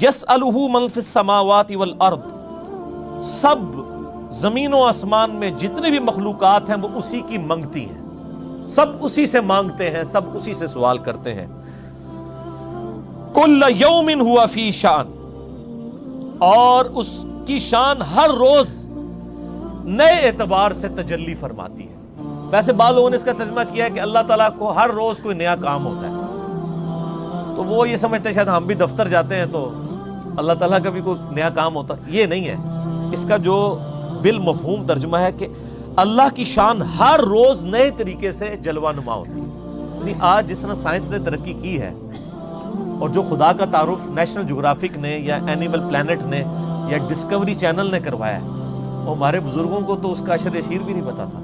یسألہ من فی السماوات والارض، سب زمین و آسمان میں جتنے بھی مخلوقات ہیں وہ اسی کی منگتی ہیں، سب اسی سے مانگتے ہیں، سب اسی سے سوال کرتے ہیں۔ کل یوم ہوا فی شان، اور اس کی شان ہر روز نئے اعتبار سے تجلی فرماتی ہے۔ ویسے بعض لوگوں نے اس کا ترجمہ کیا ہے کہ اللہ تعالیٰ کو ہر روز کوئی نیا کام ہوتا ہے، تو وہ یہ سمجھتے ہیں شاید ہم بھی دفتر جاتے ہیں تو اللہ تعالیٰ کا بھی کوئی نیا کام ہوتا ہے۔ یہ نہیں ہے، اس کا جو بالمفہوم ترجمہ ہے کہ اللہ کی شان ہر روز نئے طریقے سے جلوہ نما ہوتی ہے۔ یعنی آج جس طرح سائنس نے ترقی کی ہے اور جو خدا کا تعارف نیشنل جغرافک نے یا اینیمل پلانٹ نے یا ڈسکوری چینل نے کروایا ہے، اور ہمارے بزرگوں کو تو اس کا اشر یشیر بھی نہیں پتا تھا۔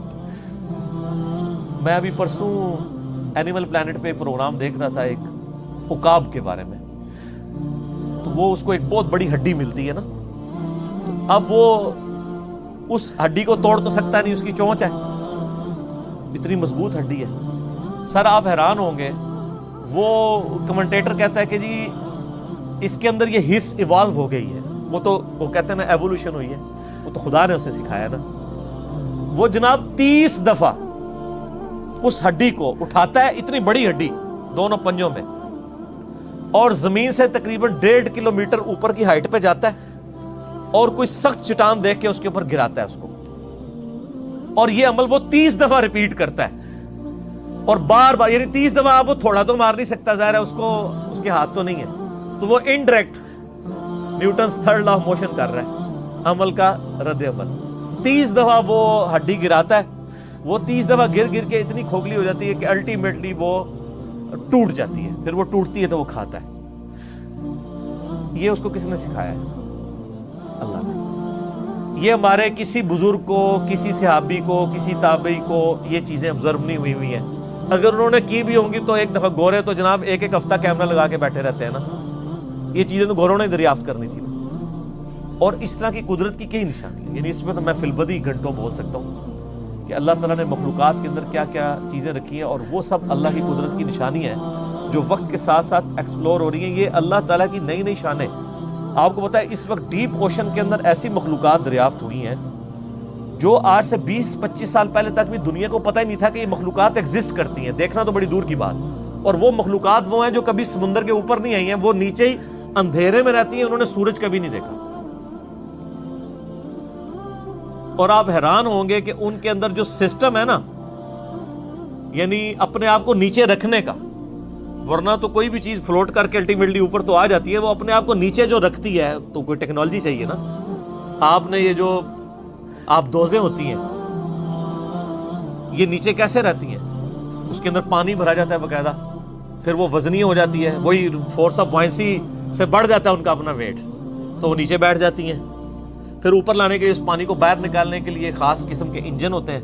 میں ابھی پرسوں اینیمل پلانٹ پہ ایک پروگرام دیکھ رہا تھا، ایک عقاب کے بارے میں، تو وہ اس کو ایک بہت بڑی ہڈی ملتی ہے نا، تو اب وہ اس ہڈی کو توڑ تو سکتا نہیں، اس کی چونچ ہے، اتنی مضبوط ہڈی ہے۔ سر آپ حیران ہوں گے، وہ کمنٹیٹر کہتا ہے کہ جی اس کے اندر یہ حس ایوالو ہو گئی ہے، وہ کہتے ہیں نا ایوولوشن ہوئی ہے، وہ تو خدا نے اسے سکھایا نا۔ وہ جناب 30 دفعہ اس ہڈی کو اٹھاتا ہے، اتنی بڑی ہڈی دونوں پنجوں میں، اور زمین سے تقریباً 1.5 کلومیٹر اوپر کی ہائٹ پہ جاتا ہے اور کوئی سخت چٹان دیکھ کے اس کے اوپر گراتا ہے اس کو، اور یہ عمل وہ 30 دفعہ ریپیٹ کرتا ہے، اور بار بار، یعنی 30 دفعہ آپ وہ تھوڑا تو مار نہیں سکتا، ظاہر ہے اس کو اس کے ہاتھ تو نہیں ہے، تو وہ indirect Newton's third law of motion کر رہا ہے، عمل کا رد عمل۔ 30 دفعہ وہ ہڈی گراتا ہے، وہ 30 دفعہ گر گر کے اتنی کھوکھلی ہو جاتی ہے کہ الٹیمیٹلی وہ ٹوٹ جاتی ہے، پھر وہ ٹوٹتی ہے تو وہ کھاتا ہے۔ یہ اس کو کس نے سکھایا ہے؟ اللہ نے۔ یہ ہمارے کسی بزرگ کو، کسی صحابی کو، کسی تابعی کو یہ چیزیں ابزرو نہیں ہوئی ہیں۔ اگر انہوں نے کی بھی ہوں گی تو ایک دفعہ گورے تو جناب ایک ہفتہ کیمرہ لگا کے بیٹھے رہتے ہیں نا، یہ چیزیں تو گوروں نے دریافت کرنی تھی نا۔ اور اس طرح کی قدرت کی کئی نشانی ہے، یعنی اس میں تو میں فی البدی گھنٹوں بول سکتا ہوں کہ اللہ تعالیٰ نے مخلوقات کے اندر کیا کیا چیزیں رکھی ہیں، اور وہ سب اللہ کی قدرت کی نشانی ہے جو وقت کے ساتھ ساتھ ایکسپلور ہو رہی ہیں۔ یہ اللہ تعالیٰ کی نئی نئی شانیں۔ آپ کو پتا ہے اس وقت ڈیپ اوشن کے اندر ایسی مخلوقات دریافت ہوئی ہیں جو آج سے 20-25 سال پہلے تک بھی دنیا کو پتہ ہی نہیں تھا کہ یہ مخلوقات ایگزسٹ کرتی ہیں، دیکھنا تو بڑی دور کی بات۔ اور وہ مخلوقات وہ ہیں جو کبھی سمندر کے اوپر نہیں آئی ہیں، وہ نیچے ہی اندھیرے میں رہتی ہیں، انہوں نے سورج کبھی نہیں دیکھا۔ اور آپ حیران ہوں گے کہ ان کے اندر جو سسٹم ہے نا، یعنی اپنے آپ کو نیچے رکھنے کا، ورنہ تو کوئی بھی چیز فلوٹ کر کے الٹیمیٹلی اوپر تو آ جاتی ہے، وہ اپنے آپ کو نیچے جو رکھتی ہے تو کوئی ٹیکنالوجی چاہیے نا۔ آپ نے یہ جو آپ دوزیں ہوتی ہیں، یہ نیچے کیسے رہتی ہیں؟ اس کے اندر پانی بھرا جاتا ہے باقاعدہ، پھر وہ وزنی ہو جاتی ہے، وہی فورس آف بوائنسی سے بڑھ جاتا ہے ان کا اپنا ویٹ، تو وہ نیچے بیٹھ جاتی ہیں۔ پھر اوپر لانے کے لیے، اس پانی کو باہر نکالنے کے لیے خاص قسم کے انجن ہوتے ہیں،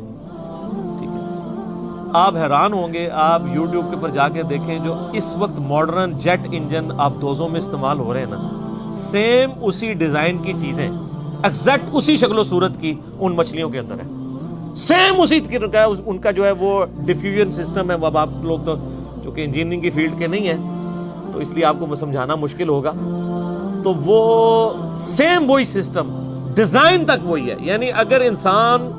ٹھیک ہے۔ آپ حیران ہوں گے، آپ یوٹیوب کے اوپر جا کے دیکھیں، جو اس وقت ماڈرن جیٹ انجن آپ دوزوں میں استعمال ہو رہے ہیں نا، سیم اسی ڈیزائن کی چیزیں، ایگزیکٹ اسی شکل و صورت کی ان مچھلیوں کے اندر ہے، سیم اسی کا ان کا جو ہے وہ ڈیفیوژن سسٹم ہے۔ اب آپ لوگ تو جو کہ انجینئرنگ کی فیلڈ کے نہیں ہیں تو اس لیے آپ کو سمجھانا مشکل ہوگا، تو وہ سیم وہی سسٹم، ڈیزائن تک وہی ہے۔ یعنی اگر انسان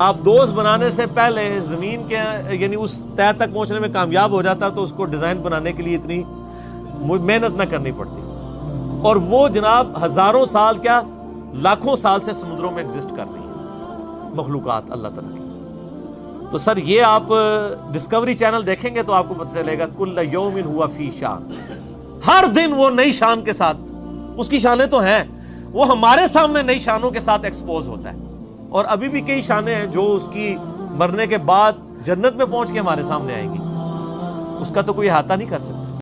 آپ دوست بنانے سے پہلے زمین کے یعنی اس طے تک پہنچنے میں کامیاب ہو جاتا تو اس کو ڈیزائن بنانے کے لیے اتنی محنت نہ کرنی پڑتی، اور وہ جناب ہزاروں سال کیا لاکھوں سال سے سمندروں میں ایگزسٹ کر رہی ہیں مخلوقات اللہ تعالیٰ کی۔ تو سر یہ آپ ڈسکوری چینل دیکھیں گے تو آپ کو پتہ چلے گا، کل یوم ہوا فی شان، ہر دن وہ نئی شان کے ساتھ، اس کی شانیں تو ہیں، وہ ہمارے سامنے نئی شانوں کے ساتھ ایکسپوز ہوتا ہے، اور ابھی بھی کئی شانیں ہیں جو اس کی مرنے کے بعد جنت میں پہنچ کے ہمارے سامنے آئیں گی، اس کا تو کوئی احاطہ نہیں کر سکتا۔